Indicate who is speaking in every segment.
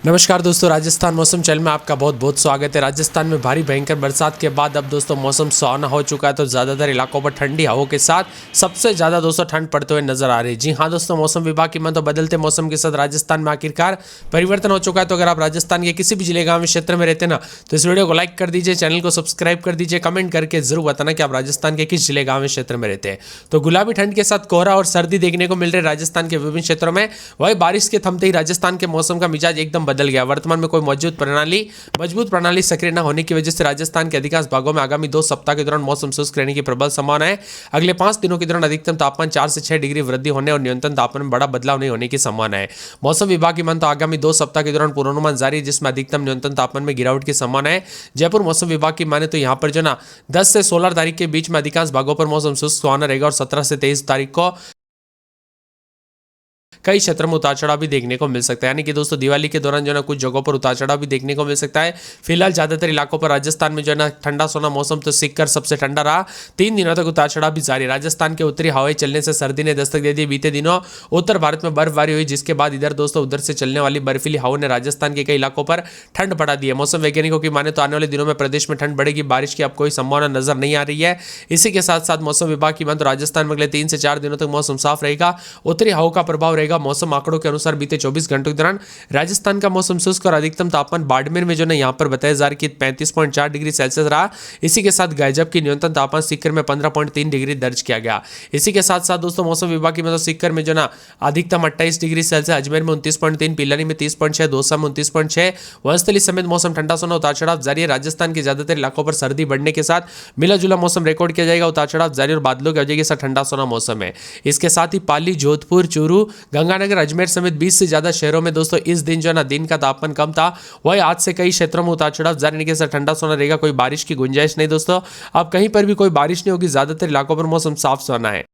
Speaker 1: नमस्कार दोस्तों, राजस्थान मौसम चैनल में आपका बहुत बहुत स्वागत है। राजस्थान में भारी भयंकर बरसात के बाद अब दोस्तों मौसम सुहाना हो चुका है, तो ज़्यादातर इलाकों पर ठंडी हवाओं के साथ सबसे ज़्यादा दोस्तों ठंड पड़ते हुए नजर आ रही है। जी हाँ दोस्तों, मौसम विभाग की माने तो बदलते मौसम के साथ राजस्थान में आखिरकार परिवर्तन हो चुका है। तो अगर आप राजस्थान के किसी भी जिले गाँव क्षेत्र में रहते ना, तो इस वीडियो को लाइक कर दीजिए, चैनल को सब्सक्राइब कर दीजिए, कमेंट करके जरूर बताना कि आप राजस्थान के किस जिले गाँव क्षेत्र में रहते हैं। तो गुलाबी ठंड के साथ कोहरा और सर्दी देखने को मिल रही है राजस्थान के विभिन्न क्षेत्रों में। वही बारिश के थमते ही राजस्थान के मौसम का मिजाज एकदम बदल गया। वर्तमान में कोई मजबूत प्रणाली सक्रिय न होने की वजह से राजस्थान के अधिकांश भागों में आगामी 2 सप्ताह के दौरान मौसम शुष्क रहने की प्रबल संभावना है। अगले 5 दिनों के दौरान अधिकतम तापमान 4 से 6 डिग्री वृद्धि होने और न्यूनतम तापमान में बड़ा बदलाव नहीं होने की संभावना है। मौसम विभाग की माने तो आगामी 2 सप्ताह के दौरान पूर्वानुमान जारी है, जिसमें अधिकतम न्यूनतम तापमान में गिरावट की संभावना है। जयपुर मौसम विभाग की माने तो यहाँ पर जो ना 10 से 16 तारीख के बीच में अधिकांश भागों पर मौसम शुष्क सुहाना रहेगा और 17 से 23 तारीख को कई क्षेत्रों में उतार चढ़ाव भी देखने को मिल सकता है। यानी कि दोस्तों दिवाली के दौरान जो ना कुछ जगहों पर उतार चढ़ाव भी देखने को मिल सकता है। फिलहाल ज्यादातर इलाकों पर राजस्थान में जो ना ठंडा सोना मौसम तो सीखकर सबसे ठंडा रहा। 3 दिनों तक उतार चढ़ाव भी जारी। राजस्थान के उत्तरी हवाएं चलने से सर्दी ने दस्तक दे दी। बीते दिनों उत्तर भारत में बर्फबारी हुई, जिसके बाद इधर दोस्तों उधर से चलने वाली बर्फीली हवाओं ने राजस्थान के कई इलाकों पर ठंड बढ़ा दी है। मौसम वैज्ञानिकों की माने तो आने वाले दिनों में प्रदेश में ठंड बढ़ेगी। बारिश की अब कोई संभावना नजर नहीं आ रही है। इसी के साथ साथ मौसम विभाग की माने तो राजस्थान में अगले 3 से 4 दिनों तक मौसम साफ रहेगा। उत्तरी हवाओं का प्रभाव रहेगा। मौसम आंकड़ों के अनुसार बीते 24 घंटों के दौरान राजस्थान का मौसम शुष्क और अधिकतम तापमान बाड़मेर में जो ना यहां पर बताया जा रहा है कि 35.4 डिग्री सेल्सियस रहा। इसी के साथ गजब की न्यूनतम तापमान सीकर में 15.3 डिग्री दर्ज किया गया। इसी के साथ साथ दोस्तों मौसम विभाग की मतलब सीकर में जो ना अधिकतम 28 डिग्री सेल्सियस, अजमेर में 29.3, पिलानी में 30.6, दौसा में 29.6, वनस्थली समेत मौसम ठंडा सोना उतार चढ़ाव जारी है। राजस्थान के ज्यादातर इलाकों पर सर्दी बढ़ने के साथ मिला जुला मौसम रिकॉर्ड किया जाएगा। उतार चढ़ाव जारी और बादलों की वजह के साथ ठंडा सोना मौसम है। इसके साथ ही पाली, जोधपुर, चूरू, गंगानगर, अजमेर समेत 20 से ज्यादा शहरों में दोस्तों इस दिन जो ना दिन का तापमान कम था। वही आज से कई क्षेत्रों में उतार चढ़ाव जारी के साथ ठंडा सोना रहेगा। कोई बारिश की गुंजाइश नहीं दोस्तों, अब कहीं पर भी कोई बारिश नहीं होगी। ज्यादातर इलाकों पर मौसम साफ सुहाना है।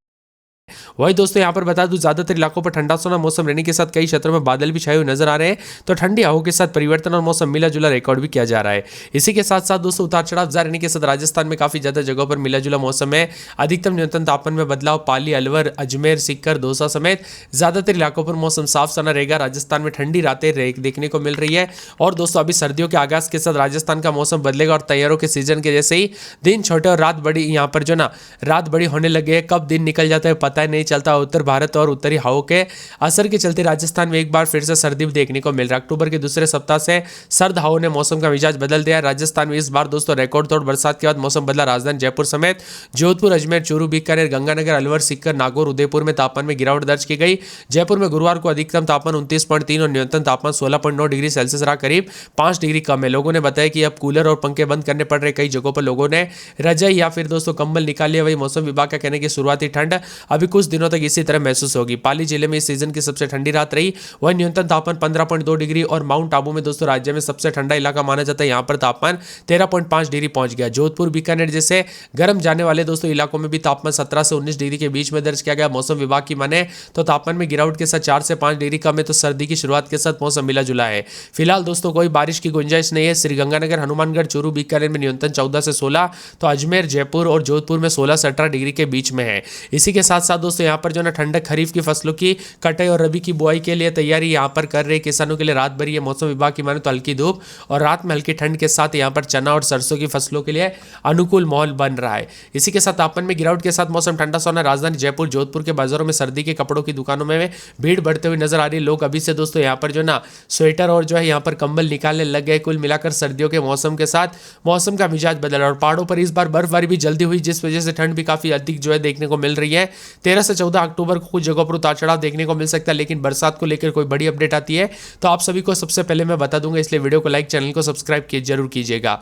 Speaker 1: वही दोस्तों यहाँ पर बता दूं, ज्यादातर इलाकों पर ठंडा सोना मौसम रहने के साथ कई क्षेत्रों में बादल भी छाए हुए नजर आ रहे हैं। तो ठंडी हवाओं के साथ परिवर्तन और मौसम मिला जुला रिकॉर्ड भी किया जा रहा है। इसी के साथ साथ दोस्तों उतार चढ़ाव जारी रहने के साथ राजस्थान में काफी ज्यादा जगहों पर मिला जुला मौसम है। अधिकतम न्यूनतम तापमान में बदलाव। पाली, अलवर, अजमेर, सीकर, दौसा समेत ज्यादातर इलाकों पर मौसम साफ सुहाना रहेगा। राजस्थान में ठंडी रातें देखने को मिल रही है। और दोस्तों अभी सर्दियों के आगाज के साथ राजस्थान का मौसम बदलेगा और तैयारों के सीजन के जैसे ही दिन छोटे और रात बड़ी, यहाँ पर जो ना रात बड़ी होने लगे। कब दिन निकल जाता है पता ही नहीं चलता। उत्तर भारत और उत्तरी हवाओं के असर के चलते राजस्थान में एक बार फिर से सर्दी देखने को मिल रहा है। अक्टूबर के दूसरे सप्ताह से सर्द हवाओं ने मौसम का मिजाज बदल दिया है। राजस्थान में इस बार दोस्तों रिकॉर्ड तोड़ बरसात के बाद मौसम बदला। राजधानी जयपुर समेत जोधपुर, अजमेर, चूरू, बीकानेर, गंगानगर, अलवर, सीकर, नागौर, उदयपुर में तापमान में गिरावट दर्ज की गई। जयपुर में गुरुवार को अधिकतम तापमान 29.3 और न्यूनतम तापमान 16.9 डिग्री सेल्सियस रहा, करीब 5 डिग्री कम है। लोगों ने बताया कि अब कूलर और पंखे बंद करने पड़ रहे। कई जगहों पर लोगों ने रजाई या फिर दोस्तों कंबल निकाले। वही मौसम विभाग का कहना है कि शुरुआती ठंड अभी कुछ दिनों तक इसी तरह महसूस होगी। पाली जिले में इस सीजन की सबसे ठंडी रात रही। वही न्यूनतम तापमान 15.2 डिग्री और माउंट आबू में दोस्तों राज्य में सबसे ठंडा इलाका माना जाता है। यहां पर तापमान 13.5 डिग्री पहुंच गया। जोधपुर, बीकानेर जैसे गर्म जाने वाले दोस्तों इलाकों में भी तापमान 17 से 19 डिग्री के बीच में दर्ज किया गया। मौसम विभाग की माने तो तापमान में गिरावट के साथ 4 से 5 डिग्री कम है। तो सर्दी की शुरुआत के साथ मौसम मिला जुला है। फिलहाल दोस्तों कोई बारिश की गुंजाइश नहीं है। श्रीगंगानगर, हनुमानगढ़, चूरू, बीकानेर में न्यूनतम 14 से 16, तो अजमेर, जयपुर और जोधपुर में 16 से 18 डिग्री के बीच में है। इसी के साथ साथ दोस्तों यहाँ पर जो ना ठंडक खरीफ की फसलों की कटाई और रबी की बुआई के लिए तैयारी यहां पर कर रहे किसानों के लिए रात भरी है। मौसम विभाग की माने तो हल्की धूप और रात में हल्की ठंड के साथ यहां पर चना और सरसों की फसलों के लिए अनुकूल माहौल बन रहा है। इसी के साथ तापमान में गिरावट के साथ मौसम ठंडा सोना। राजधानी जयपुर, जोधपुर के बाजारों में सर्दी के कपड़ों की दुकानों में भीड़ बढ़ते हुए नजर आ रही है। लोग अभी से दोस्तों यहाँ पर जो ना स्वेटर और जो है यहाँ पर कंबल निकालने लग गए। कुल मिलाकर सर्दियों के मौसम के साथ मौसम का मिजाज बदला और पहाड़ों पर इस बार बर्फबारी भी जल्दी हुई, जिस वजह से ठंड भी काफी अधिक जो है देखने को मिल रही है। 13 से 14 अक्टूबर को कुछ जगहों पर उतार चढ़ाव देखने को मिल सकता है, लेकिन बरसात को लेकर कोई बड़ी अपडेट आती है तो आप सभी को सबसे पहले मैं बता दूंगा। इसलिए वीडियो को लाइक, चैनल को सब्सक्राइब जरूर कीजिएगा।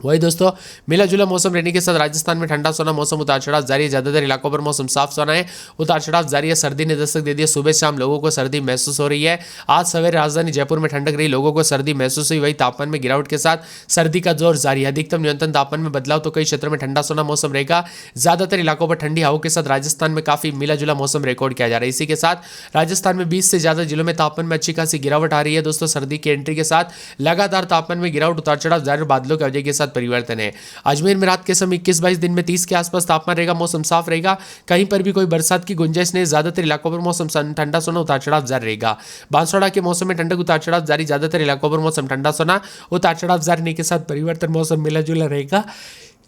Speaker 1: वही दोस्तों मिला जुला मौसम रहने के साथ राजस्थान में ठंडा सोना मौसम उतार चढ़ाव जारी है। ज्यादातर इलाकों पर मौसम साफ सोना है। उतार चढ़ाव जारी है। सर्दी ने दस्तक दे दी है। सुबह शाम लोगों को सर्दी महसूस हो रही है। आज सवेरे राजधानी जयपुर में ठंडक रही, लोगों को सर्दी महसूस हुई। वही तापमान में गिरावट के साथ सर्दी का जोर जारी है। अधिकतम न्यूनतम तापमान में बदलाव। तो कई क्षेत्रों में ठंडा सोना मौसम रहेगा। ज्यादातर इलाकों पर ठंडी हवाओं के साथ राजस्थान में काफी मिला जुला मौसम रिकॉर्ड किया जा रहा है। इसी के साथ राजस्थान में 20 से ज्यादा जिलों में तापमान में अच्छी खासी गिरावट आ रही है। दोस्तों सर्दी की एंट्री के साथ लगातार तापमान में गिरावट, उतार चढ़ाव जारी, बादलों की वजह के साथ साथ परिवर्तन है। अजमेर में रात के समय 21-22, दिन में 30 के आसपास तापमान रहेगा, मौसम साफ रहेगा, कहीं पर भी कोई बरसात की गुंजाइश नहीं। ज्यादातर इलाकों पर मौसम ठंडा सोना उतार चढ़ाव जारी रहेगा। बांसवाड़ा के मौसम में ठंडक उतार चढ़ाव जारी, ज्यादातर इलाकों पर मौसम ठंडा सोना उतार चढ़ाव जारी रहने के साथ परिवर्तन, मौसम मिला जुला रहेगा।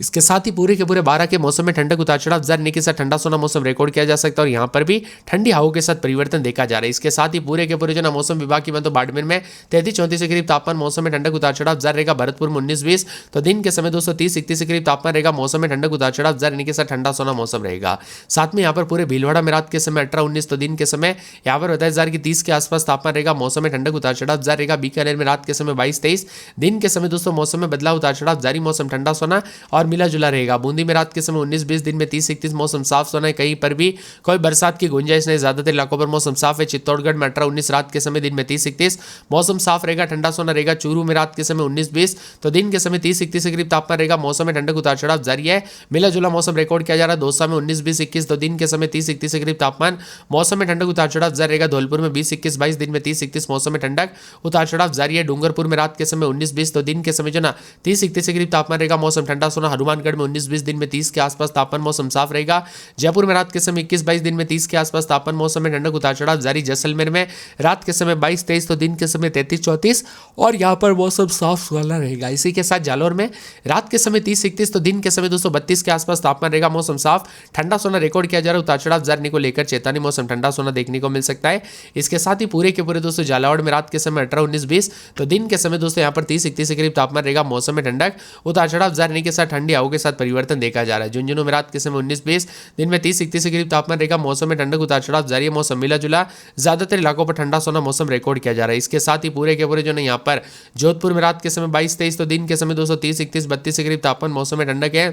Speaker 1: इसके साथ ही पूरे के पूरे 12 के मौसम में ठंडक उतार चढ़ाव जारी रहने के साथ ठंडा सोना मौसम रिकॉर्ड किया जा सकता है और यहाँ पर भी ठंडी हवाओं के साथ परिवर्तन देखा जा रहा है। इसके साथ ही पूरे के पूरे जो ना मौसम विभाग की तो बाड़मेर में 33-34 के करीब तापमान, मौसम में ठंडक उतार चढ़ाव जारी रहेगा। भरतपुर में 19-20, तो दिन के समय 230-31 के करीब तापमान रहेगा, मौसम में ठंडक उतार चढ़ाव जारी रहने के साथ ठंडा सोना मौसम रहेगा। साथ में यहाँ पर पूरे भीलवाड़ा में रात के समय 18-19, तो दिन के समय यहाँ पर बताया जा रहा है कि 30 के आसपास तापमान रहेगा, मौसम में ठंडक उतार चढ़ाव जारी रहेगा। बीकानेर में रात के समय 22-23, दिन के समय दोस्तों मौसम में बदलाव उतार चढ़ाव जारी, मौसम ठंडा सोना और मिला जुला रहेगा। बूंदी में रात के समय 19-20, दिन में 30-31, मौसम साफ सोना है, कहीं पर भी कोई बरसात की गुंजाइश नहीं। ज्यादातर इलाकों पर मौसम साफ है। चित्तौड़गढ़ में 18-19, रात के समय, दिन में 30-31, मौसम साफ रहेगा, ठंडा सोना रहेगा। चूरू में रात के समय 19-20, तो दिन के समय 30-31 के करीब तापमान रहेगा, मौसम में ठंडक उतार चढ़ाव जारी है, मिला जुला मौसम रिकॉर्ड किया जा रहा है। दौसा में 19-20-21, तो दिन के समय 30-31 के करीब तापमान, मौसम में ठंडक उतार चढ़ाव जारी रहेगा। धौलपुर में 20-21-22, दिन में 30-31, मौसम में ठंडक उतार चढ़ाव जारी है। डूंगरपुर में रात के समय 19-20, तो दिन के समय जो ना 30-31 के करीब तापमान रहेगा, मौसम ठंडा सोना। हनुमानगढ़ में 19-20, दिन में 30 के आसपास तापमान, मौसम साफ रहेगा। जयपुर में रात के समय 21-22, दिन में 30 के आसपास तापमान, मौसम में ठंडक उतार चढ़ाव जारी। जैसलमेर में रात के समय 22-23, तो दिन के समय 33-34 और यहां पर मौसम साफ वाला रहेगा। इसी के साथ जालौर में रात के समय 30-31, तो दिन के समय 232 के आसपास तापमान रहेगा, मौसम साफ, ठंडा सोना रिकॉर्ड किया जा रहा है। उतार चढ़ाव जारी को लेकर चेतावनी, मौसम ठंडा सोना देखने को मिल सकता है। इसके साथ ही पूरे के पूरे दोस्तों झालावाड़ में रात के समय 18-19-20, तो दिन के समय दोस्तों यहाँ पर 30-31 के करीब तापमान रहेगा, मौसम में ठंडक उतार चढ़ाव जारी के साथ ठंडी हवाओं के साथ परिवर्तन देखा जा रहा है। झुंझुनू में रात के समय 19-20, दिन में 30-31 के करीब तापमान रहेगा, मौसम में ठंडक उतार चढ़ाव जारी है, मौसम मिला जुला, ज्यादातर इलाकों पर ठंडा सोना मौसम रिकॉर्ड किया जा रहा है। इसके साथ ही पूरे के पूरे जो है यहाँ पर जोधपुर में रात के समय 22-23, तो दिन के समय 230-31-32 के करीब तापमान, मौसम में ठंडक है।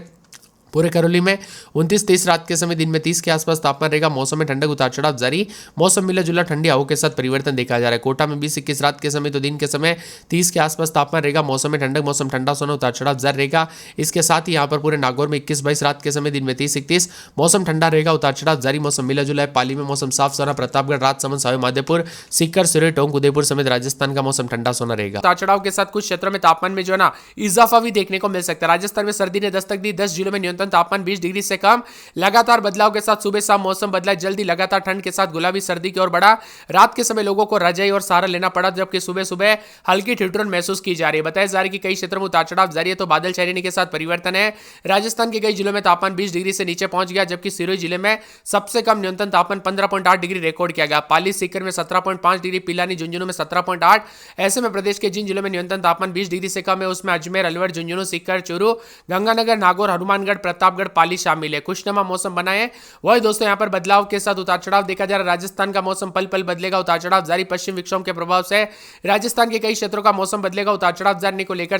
Speaker 1: पूरे करौली में 29-30, रात के समय, दिन में 30 के आसपास तापमान रहेगा, मौसम में ठंडक उतार चढ़ाव जारी, मौसम मिला जुला, ठंडी हवाओं के साथ परिवर्तन देखा जा रहा है। कोटा में 20-21, रात के समय, तो दिन के समय 30 के आसपास तापमान रहेगा, मौसम में ठंडक, मौसम ठंडा सोना उतार चढ़ाव जारी रहेगा। इसके साथ ही यहाँ पर पूरे नागौर में 21-22, रात के समय, दिन में 30-31, मौसम ठंडा रहेगा, उतार चढ़ाव जारी, मौसम मिला जुला है। पाली में मौसम साफ सोना, प्रतापगढ़, राजसमंद, सवाई माधोपुर, सीकर, सिरोही, टोंक, उदयपुर समेत राजस्थान का मौसम ठंडा सोना रहेगा। उतार चढ़ाव के साथ कुछ क्षेत्रों में तापमान में जो है ना इजाफा भी देखने को मिल सकता है। राजस्थान में सर्दी ने दस्तक दी, 10 जिलों में न्यूनतम तापमान 20 डिग्री से कम। लगातार बदलाव के साथ सुबह शाम मौसम बदला, जल्दी लगातार ठंड के साथ गुलाबी सर्दी की ओर बढ़ा। रात के समय लोगों को रजाई और सहारा लेना पड़ा, जबकि सुबह सुबह हल्की ठिठुरन महसूस की जा रही है। बताया जा रहा है कि कई क्षेत्रों में उतार चढ़ाव जारी है, तो बादल छाए रहने के साथ परिवर्तन है। राजस्थान के कई जिलों में तापमान 20 डिग्री से नीचे पहुंच गया, जबकि सिरोही जिले में सबसे कम न्यूनतम तापमान 15.8 डिग्री रिकॉर्ड किया गया। पाली, सीकर में 17.5 डिग्री, पिलानी, झुंझुनू में 17.8। ऐसे में प्रदेश के जिन जिलों में न्यूनतम तापमान 20 डिग्री से कम है, उसमें अजमेर, अलवर, झुंझुनू, सीकर, चूरू, गंगानगर, नागौर, हनुमानगढ़, प्रतापगढ़, पाली शामिल है। खुशनुमा मौसम बना है। वही दोस्तों यहाँ पर बदलाव के साथ उतार चढ़ाव देखा जा रहा है। राजस्थान का मौसम पल पल बदलेगा, उतार चढ़ाव जारी। पश्चिम विक्षोभ के प्रभाव से राजस्थान के कई क्षेत्रों का मौसम बदलेगा, उतार चढ़ाव जारी को लेकर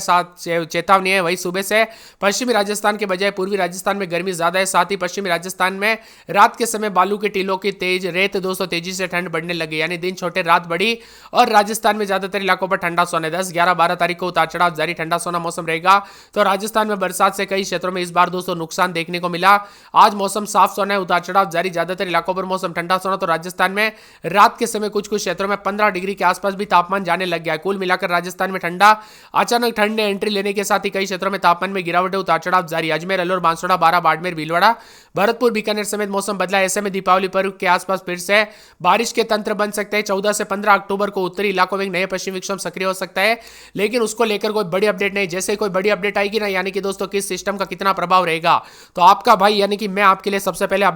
Speaker 1: चेतावनी है। वही सुबह से पश्चिमी राजस्थान के बजाय पूर्वी राजस्थान में गर्मी ज्यादा है। साथ ही पश्चिमी राजस्थान में रात के समय बालू के टीलों की तेज रेत दोस्तों तेजी से ठंड बढ़ने लगी, यानी दिन छोटे रात बड़ी। और राजस्थान में ज्यादातर इलाकों पर ठंडा सोना 10, 11, 12 तारीख को उतार चढ़ाव जारी, ठंडा सोना मौसम रहेगा। तो राजस्थान में बरसात से कई क्षेत्रों में इस बार दोस्तों नुकसान देखने को मिला। आज मौसम साफ सोना है, उतार चढ़ाव जारी, ज्यादातर इलाकों पर मौसम ठंडा सोना। तो राजस्थान में रात के समय कुछ कुछ क्षेत्रों में 15 डिग्री के आसपास भी तापमान जाने लग गया है। कुल मिलाकर राजस्थान में ठंडा अचानक ठंड ने एंट्री लेने के साथ ही कई क्षेत्रों में तापमान में गिरावट है, उतार चढ़ाव जारी। अजमेर, अलवर, बांसवाड़ा, बारां, बाड़मेर, भीलवाड़ा, भरतपुर, बीकानेर समेत मौसम बदला। ऐसे में दीपावली पर्व के आसपास फिर से बारिश के तंत्र बन सकते हैं। 14 से 15 अक्टूबर को उत्तरी इलाकों में एक नए पश्चिमी विक्षोभ सक्रिय हो सकता है, लेकिन उसको लेकर कोई बड़ी अपडेट नहीं। जैसे कोई बड़ी अपडेट आएगी ना, यानी कि दोस्तों किस सिस्टम का कितना प्रभाव रहेगा, तो आपका भाई यानी कि मैं आपके लिए सबसे पहले